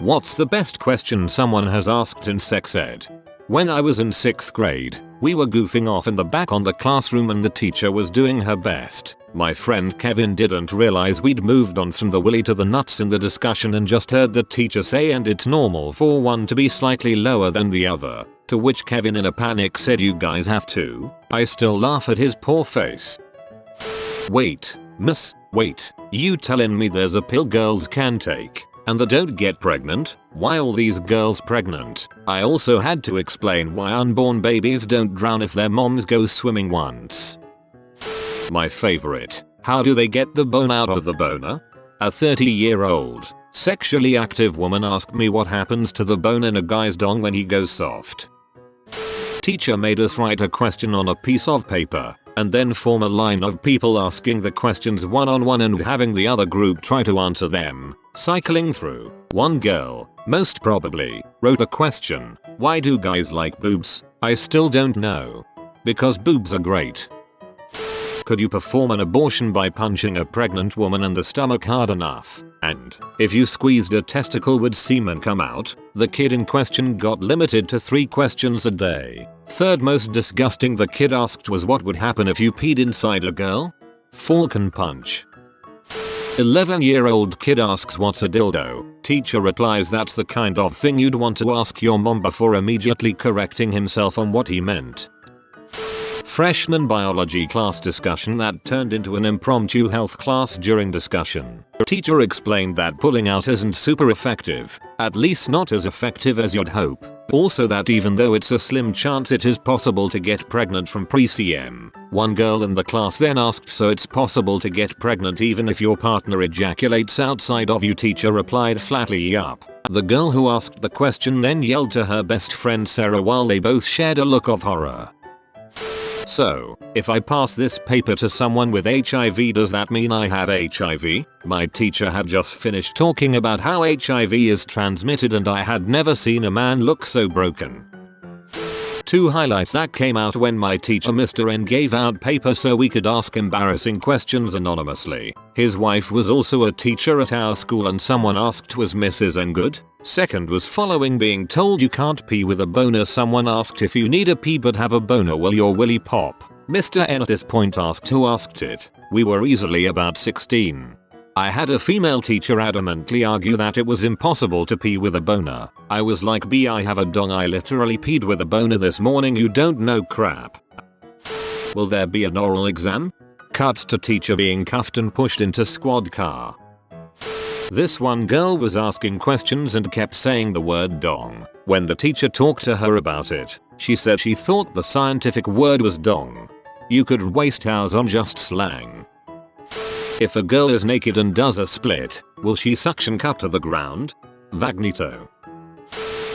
What's the best question someone has asked in sex ed? When I was in 6th grade, we were goofing off in the back on the classroom and the teacher was doing her best. My friend Kevin didn't realize we'd moved on from the willy to the nuts in the discussion and just heard the teacher say, and it's normal for one to be slightly lower than the other. To which Kevin in a panic said, you guys have to. I still laugh at his poor face. Wait, miss, wait, you telling me there's a pill girls can take and they don't get pregnant? Why all these girls pregnant? I also had to explain why unborn babies don't drown if their moms go swimming once. My favorite. How do they get the bone out of the boner? A 30-year-old, sexually active woman asked me what happens to the bone in a guy's dong when he goes soft. Teacher made us write a question on a piece of paper and then form a line of people asking the questions one-on-one and having the other group try to answer them, cycling through. One girl, most probably, wrote a question. Why do guys like boobs? I still don't know. Because boobs are great. Could you perform an abortion by punching a pregnant woman in the stomach hard enough? And if you squeezed a testicle, would semen come out? The kid in question got limited to 3 questions a day. Third most disgusting the kid asked was, what would happen if you peed inside a girl? Falcon punch. 11-year-old kid asks, what's a dildo? Teacher replies, that's the kind of thing you'd want to ask your mom, before immediately correcting himself on what he meant. Freshman biology class discussion that turned into an impromptu health class. During discussion, teacher explained that pulling out isn't super effective, at least not as effective as you'd hope. Also that even though it's a slim chance, it is possible to get pregnant from pre-CM. One girl in the class then asked, so it's possible to get pregnant even if your partner ejaculates outside of you? Teacher replied flatly, yup. The girl who asked the question then yelled to her best friend Sarah while they both shared a look of horror. So, if I pass this paper to someone with HIV, does that mean I have HIV? My teacher had just finished talking about how HIV is transmitted and I had never seen a man look so broken. 2 highlights that came out when my teacher Mr. N gave out paper so we could ask embarrassing questions anonymously. His wife was also a teacher at our school and someone asked, was Mrs. N good? Second was following being told you can't pee with a boner. Someone asked, if you need a pee but have a boner, will your willy pop? Mr. N at this point asked who asked it. We were easily about 16. I had a female teacher adamantly argue that it was impossible to pee with a boner. I was like, B, I have a dong, I literally peed with a boner this morning, you don't know crap. Will there be an oral exam? Cut to teacher being cuffed and pushed into squad car. This one girl was asking questions and kept saying the word dong. When the teacher talked to her about it, she said she thought the scientific word was dong. You could waste hours on just slang. If a girl is naked and does a split, will she suction cup to the ground? Vagnito.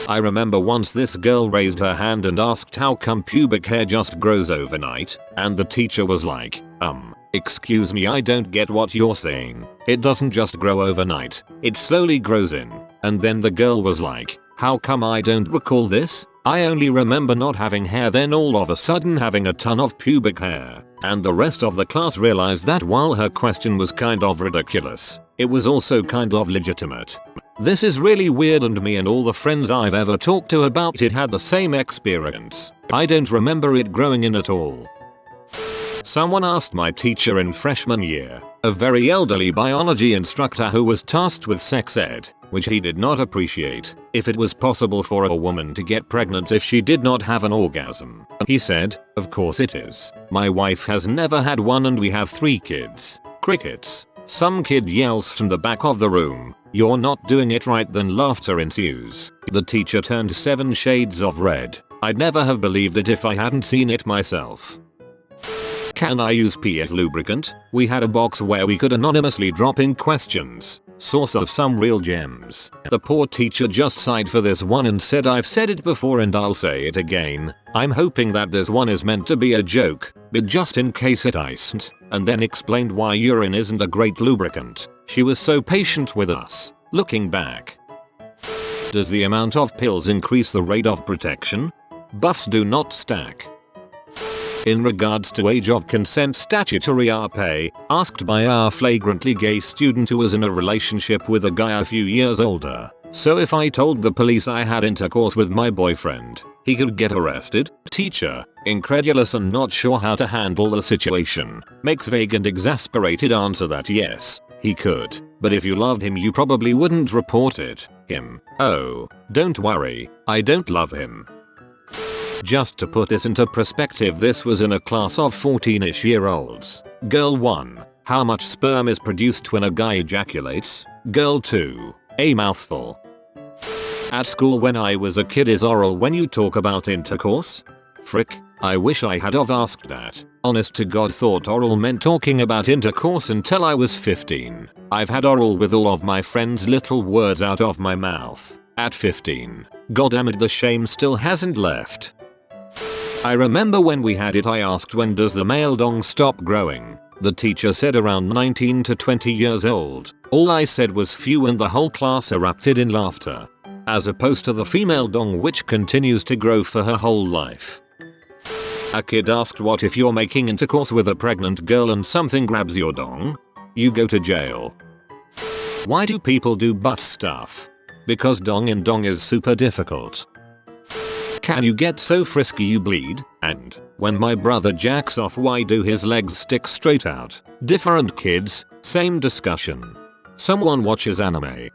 I remember once this girl raised her hand and asked how come pubic hair just grows overnight, and the teacher was like, excuse me, I don't get what you're saying. It doesn't just grow overnight, it slowly grows in. And then the girl was like, how come I don't recall this? I only remember not having hair, then all of a sudden having a ton of pubic hair. And the rest of the class realized that while her question was kind of ridiculous, it was also kind of legitimate. This is really weird, and me and all the friends I've ever talked to about it had the same experience. I don't remember it growing in at all. Someone asked my teacher in freshman year, a very elderly biology instructor who was tasked with sex ed, which he did not appreciate, if it was possible for a woman to get pregnant if she did not have an orgasm. He said, of course it is. My wife has never had one and we have 3 kids. Crickets. Some kid yells from the back of the room, you're not doing it right, then laughter ensues. The teacher turned 7 shades of red. I'd never have believed it if I hadn't seen it myself. Can I use PF lubricant? We had a box where we could anonymously drop in questions. Source of some real gems. The poor teacher just sighed for this one and said, I've said it before and I'll say it again. I'm hoping that this one is meant to be a joke, but just in case it isn't. And then explained why urine isn't a great lubricant. She was so patient with us. Looking back. Does the amount of pills increase the rate of protection? Buffs do not stack. In regards to age of consent statutory RP, asked by our flagrantly gay student who was in a relationship with a guy a few years older, So if I told the police I had intercourse with my boyfriend, he could get arrested? Teacher, incredulous and not sure how to handle the situation, makes vague and exasperated answer that yes, he could, but if you loved him you probably wouldn't report it. Him. Oh, don't worry, I don't love him. Just to put this into perspective, this was in a class of 14ish year olds. Girl 1. How much sperm is produced when a guy ejaculates? Girl 2. A mouthful. At school when I was a kid, is oral when you talk about intercourse? Frick, I wish I had of asked that. Honest to God, thought oral meant talking about intercourse until I was 15. I've had oral with all of my friends' little words out of my mouth. At 15. Goddammit, the shame still hasn't left. I remember when we had it I asked when does the male dong stop growing? The teacher said around 19 to 20 years old. All I said was phew and the whole class erupted in laughter. As opposed to the female dong which continues to grow for her whole life. A kid asked what if you're making intercourse with a pregnant girl and something grabs your dong? You go to jail. Why do people do butt stuff? Because dong in dong is super difficult. Can you get so frisky you bleed? And when my brother jacks off, why do his legs stick straight out? Different kids, same discussion. Someone watches anime.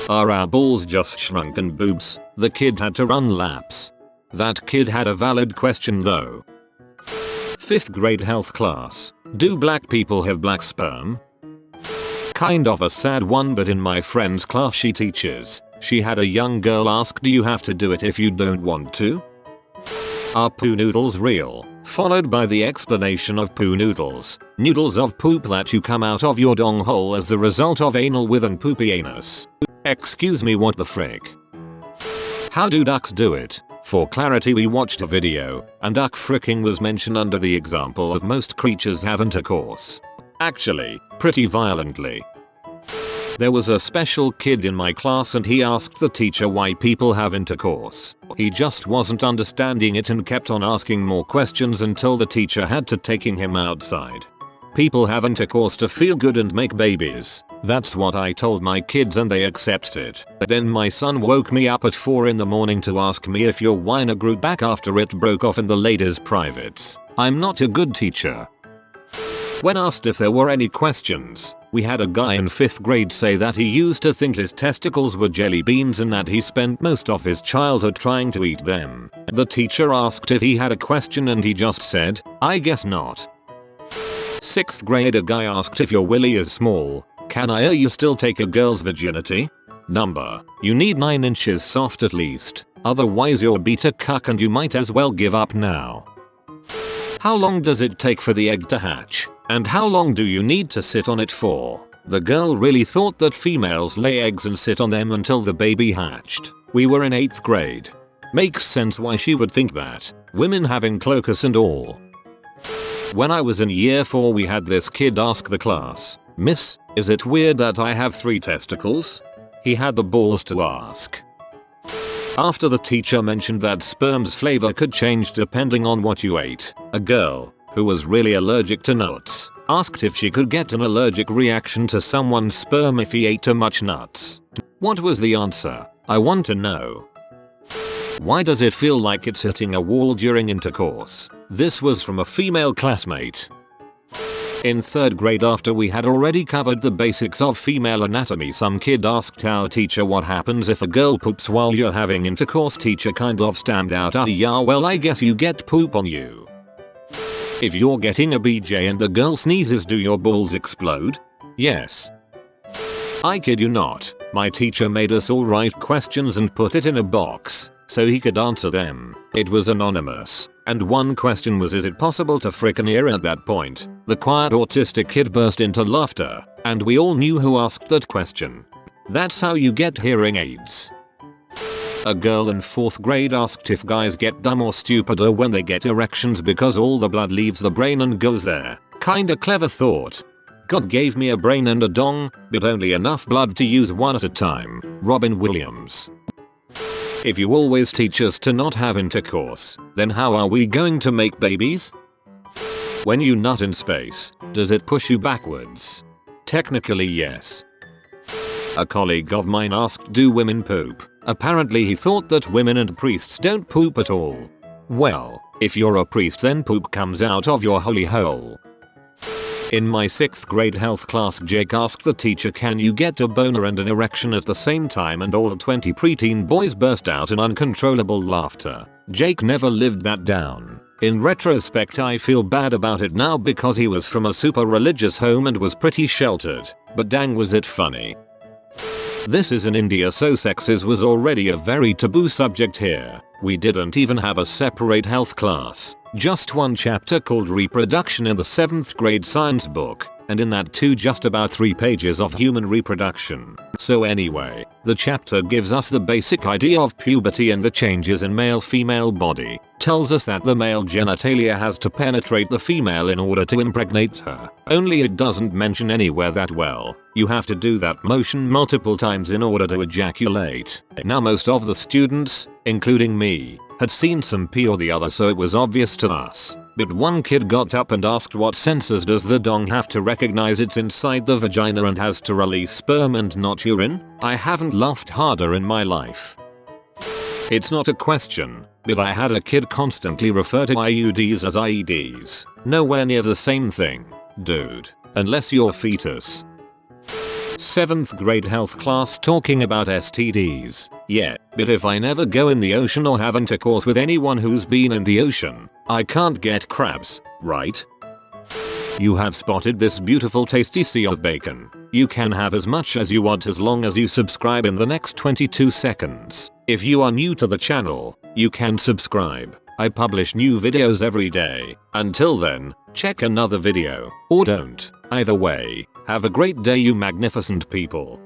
Are our balls just shrunken boobs? The kid had to run laps. That kid had a valid question though. 5th grade health class. Do black people have black sperm? Kind of a sad one, but in my friend's class she teaches, she had a young girl ask, do you have to do it if you don't want to? Are poo noodles real? Followed by the explanation of poo noodles. Noodles of poop that you come out of your dong hole as the result of anal with an poopy anus. Excuse me, what the frick? How do ducks do it? For clarity we watched a video, and duck fricking was mentioned under the example of most creatures have intercourse. Actually, pretty violently. There was a special kid in my class and he asked the teacher why people have intercourse. He just wasn't understanding it and kept on asking more questions until the teacher had to taking him outside. People have intercourse to feel good and make babies. That's what I told my kids and they accept it. Then my son woke me up at 4 in the morning to ask me if your whiner grew back after it broke off in the ladies' privates. I'm not a good teacher. When asked if there were any questions, we had a guy in 5th grade say that he used to think his testicles were jelly beans and that he spent most of his childhood trying to eat them. The teacher asked if he had a question and he just said, I guess not. 6th grade, a guy asked if your willy is small, can I or you still take a girl's virginity? Number, you need 9 inches soft at least, otherwise you're beta cuck and you might as well give up now. How long does it take for the egg to hatch? And how long do you need to sit on it for? The girl really thought that females lay eggs and sit on them until the baby hatched. We were in 8th grade. Makes sense why she would think that. Women having cloacus and all. When I was in year 4 we had this kid ask the class, Miss, is it weird that I have 3 testicles? He had the balls to ask. After the teacher mentioned that sperm's flavor could change depending on what you ate, a girl, who was really allergic to nuts, asked if she could get an allergic reaction to someone's sperm if he ate too much nuts. What was the answer? I want to know. Why does it feel like it's hitting a wall during intercourse? This was from a female classmate. In 3rd grade, after we had already covered the basics of female anatomy, some kid asked our teacher what happens if a girl poops while you're having intercourse. Teacher kind of stammered out, yeah, well I guess you get poop on you. If you're getting a BJ and the girl sneezes, do your balls explode? Yes. I kid you not, my teacher made us all write questions and put it in a box so he could answer them. It was anonymous. And one question was, is it possible to frickin' hear at that point? The quiet autistic kid burst into laughter, and we all knew who asked that question. That's how you get hearing aids. A girl in 4th grade asked if guys get dumb or stupider when they get erections because all the blood leaves the brain and goes there. Kinda clever thought. God gave me a brain and a dong, but only enough blood to use one at a time. Robin Williams. If you always teach us to not have intercourse, then how are we going to make babies? When you nut in space, does it push you backwards? Technically yes. A colleague of mine asked, do women poop? Apparently he thought that women and priests don't poop at all. Well, if you're a priest then poop comes out of your holy hole. In my 6th grade health class, Jake asked the teacher, can you get a boner and an erection at the same time, and all 20 preteen boys burst out in uncontrollable laughter. Jake never lived that down. In retrospect I feel bad about it now because he was from a super religious home and was pretty sheltered, but dang was it funny. This is in India, so sexes was already a very taboo subject here. We didn't even have a separate health class. Just one chapter called reproduction in the 7th grade science book, and in that too just about 3 pages of human reproduction. So anyway, the chapter gives us the basic idea of puberty and the changes in male-female body. Tells us that the male genitalia has to penetrate the female in order to impregnate her. Only it doesn't mention anywhere that, well, you have to do that motion multiple times in order to ejaculate. Now most of the students, including me, had seen some pee or the other, so it was obvious to us. But one kid got up and asked, what sensors does the dong have to recognize it's inside the vagina and has to release sperm and not urine? I haven't laughed harder in my life. It's not a question, but I had a kid constantly refer to IUDs as IEDs. Nowhere near the same thing, dude. Unless you're fetus. 7th grade health class talking about STDs. Yeah, but if I never go in the ocean or have intercourse with anyone who's been in the ocean, I can't get crabs, right? You have spotted this beautiful tasty sea of bacon. You can have as much as you want as long as you subscribe in the next 22 seconds. If you are new to the channel, you can subscribe. I publish new videos every day. Until then, check another video, or don't. Either way, have a great day you magnificent people.